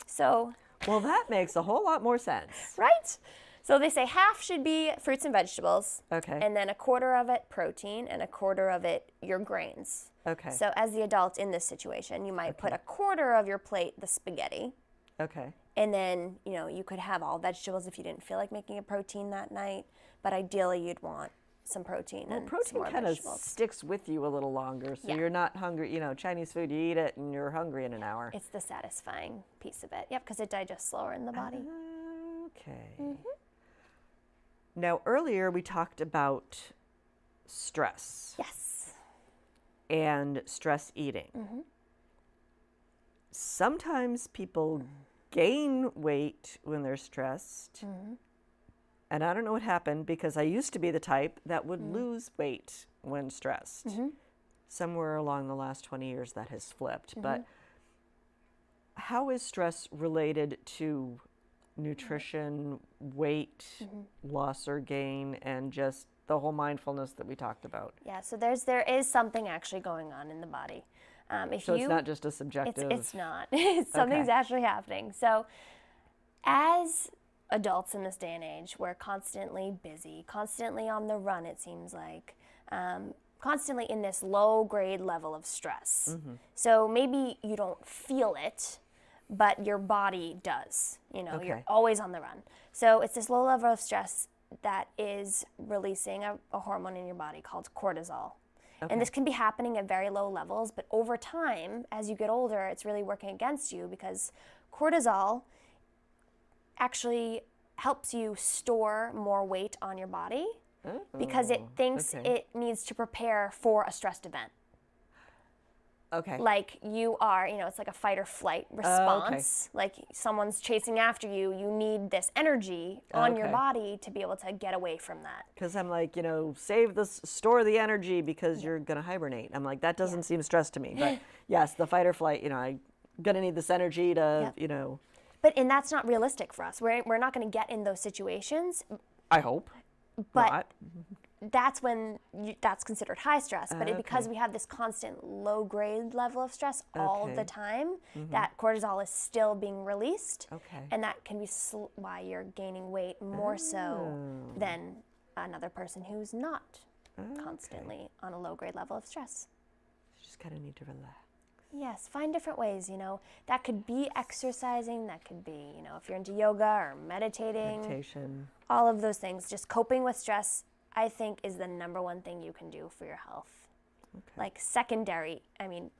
So, Well, that makes a whole lot more sense. right? So they say half should be fruits and vegetables. Okay. And then a quarter of it protein and a quarter of it your grains. Okay. So as the adult in this situation, you might put a quarter of your plate the spaghetti. Okay. And then, you could have all vegetables if you didn't feel like making a protein that night. But ideally, you'd want some protein and some Protein more kind of vegetables. sticks with you a little longer, so Yeah. you're not hungry. Chinese food, you eat it and you're hungry in an hour. It's the satisfying piece of it. Yep, because it digests slower in the body. Okay. Now, earlier we talked about stress Yes. and stress eating. Sometimes people gain weight when they're stressed. And I don't know what happened, because I used to be the type that would lose weight when stressed. Somewhere along the last 20 years that has flipped. But how is stress related to nutrition, weight loss or gain, and just the whole mindfulness that we talked about? Yeah, so there is something actually going on in the body. So it's not just a subjective. It's not. Something's actually happening. So as adults in this day and age, we're constantly busy, constantly on the run, it seems like, constantly in this low grade level of stress. So maybe you don't feel it, but your body does. You're always on the run. So it's this low level of stress that is releasing a hormone in your body called cortisol. And this can be happening at very low levels, but over time, as you get older, it's really working against you, because cortisol actually helps you store more weight on your body because it thinks it needs to prepare for a stressed event. Okay. Like you are, it's like a fight or flight response. Like someone's chasing after you, you need this energy on your body to be able to get away from that. Because I'm like, store the energy because you're going to hibernate. I'm like, that doesn't seem stress to me. But yes, the fight or flight, I'm going to need this energy to, And that's not realistic for us. We're not going to get in those situations. I hope. But not. that's when that's considered high stress. But because we have this constant low grade level of stress all the time, that cortisol is still being released. And that can be why you're gaining weight more so than another person who's not constantly on a low grade level of stress. You just kind of need to relax. Yes, find different ways, That could be exercising, that could be, if you're into yoga or meditating. Meditation. All of those things. Just coping with stress, I think, is the number one thing you can do for your health. Like secondary,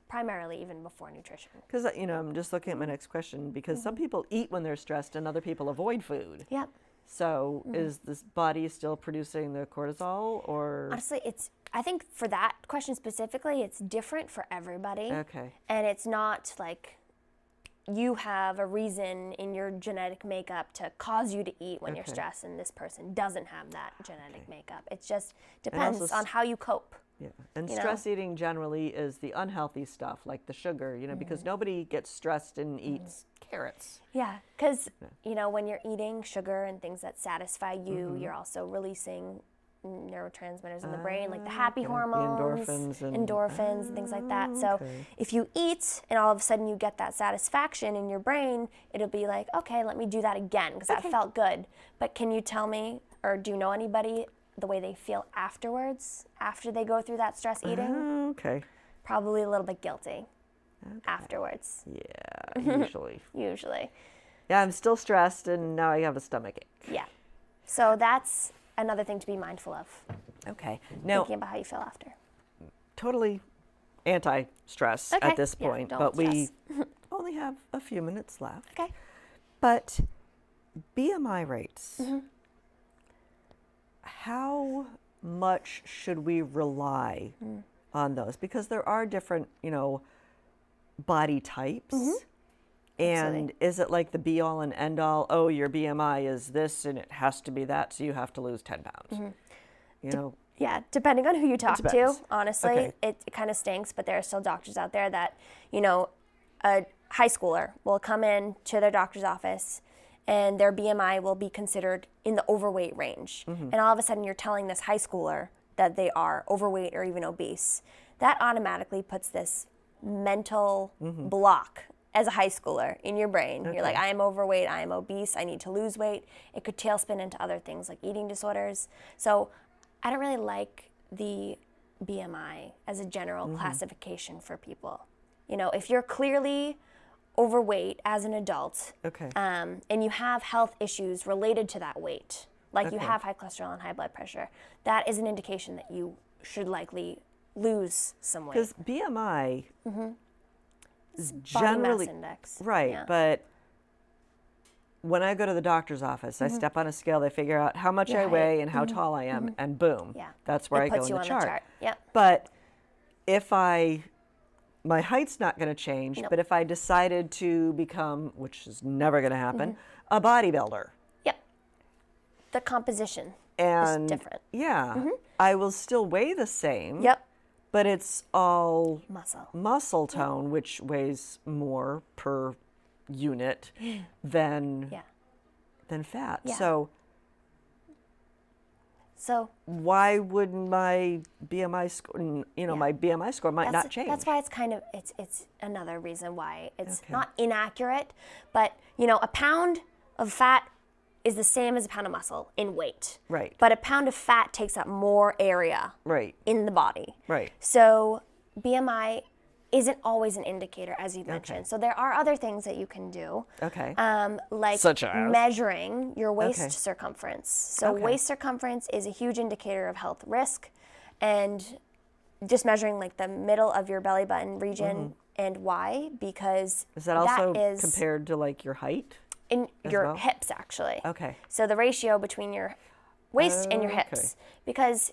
primarily even before nutrition. Because, I'm just looking at my next question, because some people eat when they're stressed and other people avoid food. Yep. So is this body still producing the cortisol, or? Honestly, I think for that question specifically, it's different for everybody. Okay. And it's not like you have a reason in your genetic makeup to cause you to eat when you're Okay. stressed, and this person doesn't have that genetic makeup. It just also depends on how you cope. Yeah. And You know? stress eating generally is the unhealthy stuff, like the sugar, because nobody gets stressed and eats carrots. Yeah, because when you're eating sugar and things that satisfy you, you're also releasing neurotransmitters in the brain, like the happy Okay. The hormones, endorphins and- things like that. So okay. if you eat and all of a sudden you get that satisfaction in your brain, it'll be like, okay, let me do that again because that felt good. But can you tell me, or do you know anybody, the way they feel afterwards, after they go through that stress eating? Okay. Probably a little bit guilty afterwards, Yeah, usually. usually. Yeah, I'm still stressed and now I have a stomach ache. Yeah. So that's another thing to be mindful of, Okay. Now, thinking about how you feel after. totally anti-stress Okay. at this Yeah, point, don't but we stress. only have a few minutes left. Okay. But BMI rates, Mm-hmm. how much should we rely on those? Because there are different, body types. And Mm-hmm. Absolutely. is it like the be all and end all? Oh, your BMI is this and it has to be that, so you have to lose 10 pounds. Mm-hmm. You know, Depending on who you talk to, depends. honestly, Okay. it kind of stinks, but there are still doctors out there that, a high schooler will come in to their doctor's office and their BMI will be considered in the overweight range. And all of a sudden you're telling this high schooler that they are overweight or even obese. That automatically puts this mental block as a high schooler in your brain. You're like, I am overweight, I am obese, I need to lose weight. It could tailspin into other things like eating disorders. So I don't really like the BMI as a general classification for people. If you're clearly overweight as an adult, Okay. and you have health issues related to that weight, like you Okay. have high cholesterol and high blood pressure, that is an indication that you should likely lose some weight. Because BMI is Body generally mass index. right, Yeah. but when I go to the doctor's office, I step on a scale, they figure out how much Your I height. weigh and how tall I am, and boom, Yeah. that's where It I go puts in you the on chart. the chart. Yep. But if my height's not going to change, Nope. but if I decided to become, which is never going to happen, a bodybuilder, Yep. The composition and is different. yeah, I will still weigh the same. Yep. But it's all Muscle. muscle tone, which weighs more per unit than Yeah. fat. Yeah. So Why wouldn't my BMI score? My BMI score might not change. that's why it's another reason why it's Okay. not inaccurate, but a pound of fat is the same as a pound of muscle in weight. Right. But a pound of fat takes up more area Right. in the body. Right. So BMI isn't always an indicator, as you mentioned. So there are other things that you can do. Okay. Like Such as? measuring your waist Okay. circumference. So Okay. waist circumference is a huge indicator of health risk, and just measuring like the middle of your belly button region. And why? Because Is that also is compared to like your height? in your well? hips, actually. Okay. So the ratio between your waist and your Okay. hips, because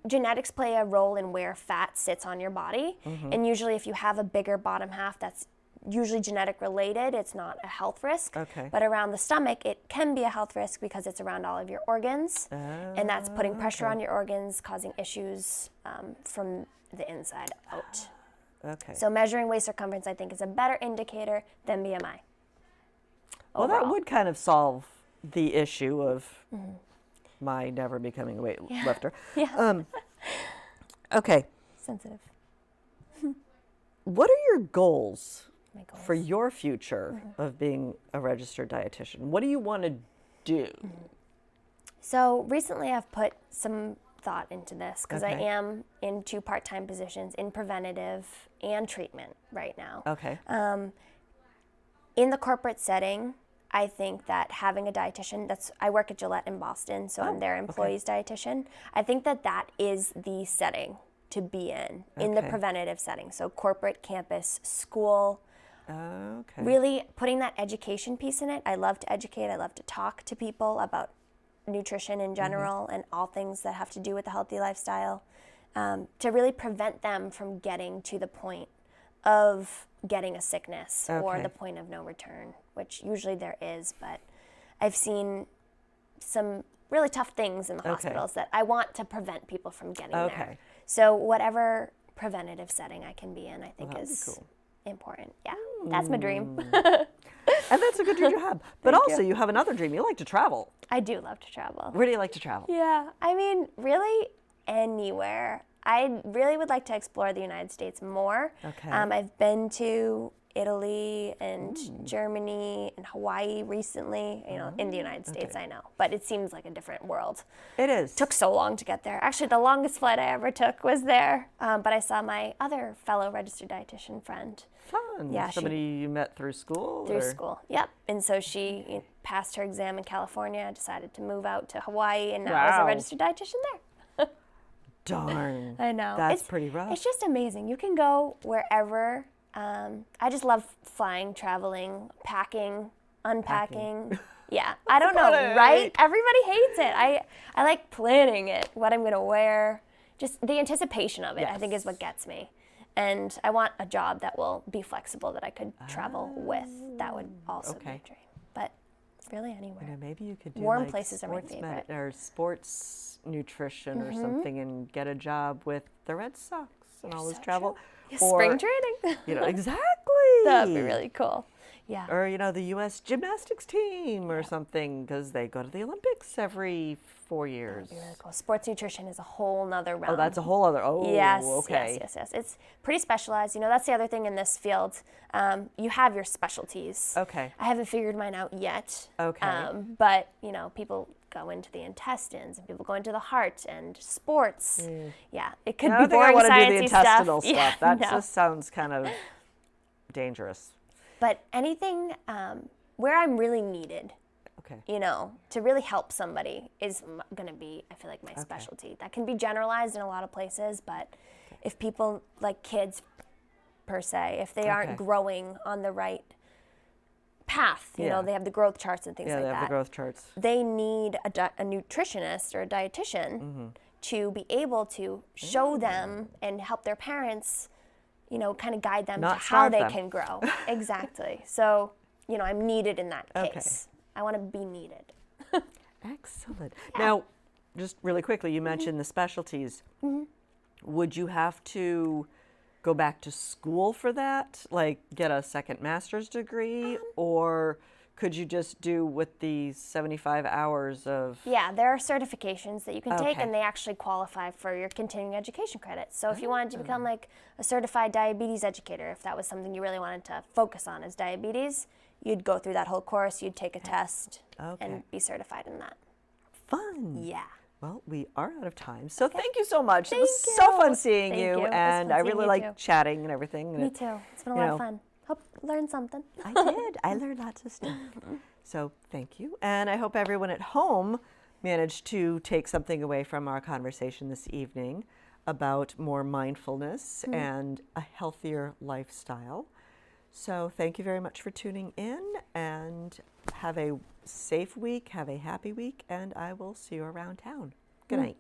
genetics play a role in where fat sits on your body, and usually if you have a bigger bottom half, that's usually genetic related. It's not a health risk. Okay. But around the stomach, it can be a health risk because it's around all of your organs, and that's putting pressure on your organs, causing issues from the inside out. Okay. So measuring waist circumference, I think, is a better indicator than BMI. Well, that overall. would kind of solve the issue of my never becoming a weightlifter. Yeah. Okay. Sensitive. What are your goals My goals. for your future of being a registered dietitian? What do you want to do? So recently I've put some thought into this because I Okay. am in 2 part-time positions in preventative and treatment right now. Okay. In the corporate setting, I think that having a dietitian, I work at Gillette in Boston, so I'm their employees dietitian. I think that is the setting to be in the Okay. preventative setting. So corporate, campus, school, Okay. really putting that education piece in it. I love to educate. I love to talk to people about nutrition in general and all things that have to do with the healthy lifestyle, to really prevent them from getting to the point of getting a sickness or Okay. the point of no return, which usually there is, but I've seen some really tough things in the hospitals that I want to prevent people from getting there. Okay. So whatever preventative setting I can be in, I think that'd be is cool. important. Yeah, that's my dream. And that's a good dream to have. But Thank also, you. you have another dream. You like to travel. I do love to travel. Where do you like to travel? Yeah, I mean, really anywhere. I really would like to explore the United States more. Okay. I've been to Italy and Germany and Hawaii recently, in the United States, I know. But it seems like a different world. It is. Took so long to get there. Actually, the longest flight I ever took was there. But I saw my other fellow registered dietitian friend Fun. Yeah, Somebody you met through school? through or- school. Yep. And so she passed her exam in California, decided to move out to Hawaii, and now is Wow. a registered dietitian there. Darn. I know. That's pretty rough. It's just amazing. You can go wherever. I just love flying, traveling, packing, unpacking. Yeah, I don't know, what I right? hate. Everybody hates it. I like planning it, what I'm gonna wear. Just the anticipation of it, I think, is what gets me. And I want a job that will be flexible, that I could travel with. That would also be a okay. dream. But really anywhere. You know, maybe you could do Warm like places are my sports favorite. or sports nutrition or something, and get a job with the Red Sox and always so travel. true. Or, Spring training. You know, exactly. That'd be really cool. Yeah. Or the U.S. gymnastics team or something, because they go to the Olympics every 4 years. That'd be really cool. Sports nutrition is a whole nother realm. Oh, that's a whole other. Oh, Yes, okay. yes. It's pretty specialized. That's the other thing in this field. You have your specialties. Okay. I haven't figured mine out yet. Okay. But, people go into the intestines and people go into the heart and sports. Yeah, it could I be don't think I boring want to do the sciencey intestinal stuff. Yeah, That no. just sounds kind of dangerous. But anything where I'm really needed, Okay. to really help somebody is going to be, I feel like, my specialty. That can be generalized in a lot of places, but if people, like kids per se, if they aren't Okay. growing on the right path, Yeah. they have the growth charts and things Yeah, like they have that. the growth charts. They need a nutritionist or a dietitian Mm-hmm. to be able to show them and help their parents, kind of guide them Not to how starve they them. can grow. Exactly. So, I'm needed in that Okay. case. I want to be needed. Excellent. Now, just really quickly, you mentioned the specialties. Would you have to go back to school for that, like get a second master's degree, or could you just do with the 75 hours of? Yeah, there are certifications that you can take, Okay. and they actually qualify for your continuing education credits. So if you wanted to become like a certified diabetes educator, if that was something you really wanted to focus on as diabetes, you'd go through that whole course, you'd take a test, Okay. and be certified in that. Fun. Yeah. Well, we are out of time, so thank you so much. It was Thank so you. fun seeing Thank you, you. It was and fun I seeing really you like too. chatting and everything. and Me it- too. It's been a you lot know, of fun. Hope you learned something. I did. I learned lots of stuff. So thank you. And I hope everyone at home managed to take something away from our conversation this evening about more mindfulness and a healthier lifestyle. So thank you very much for tuning in, and have a safe week, have a happy week, and I will see you around town. Good night.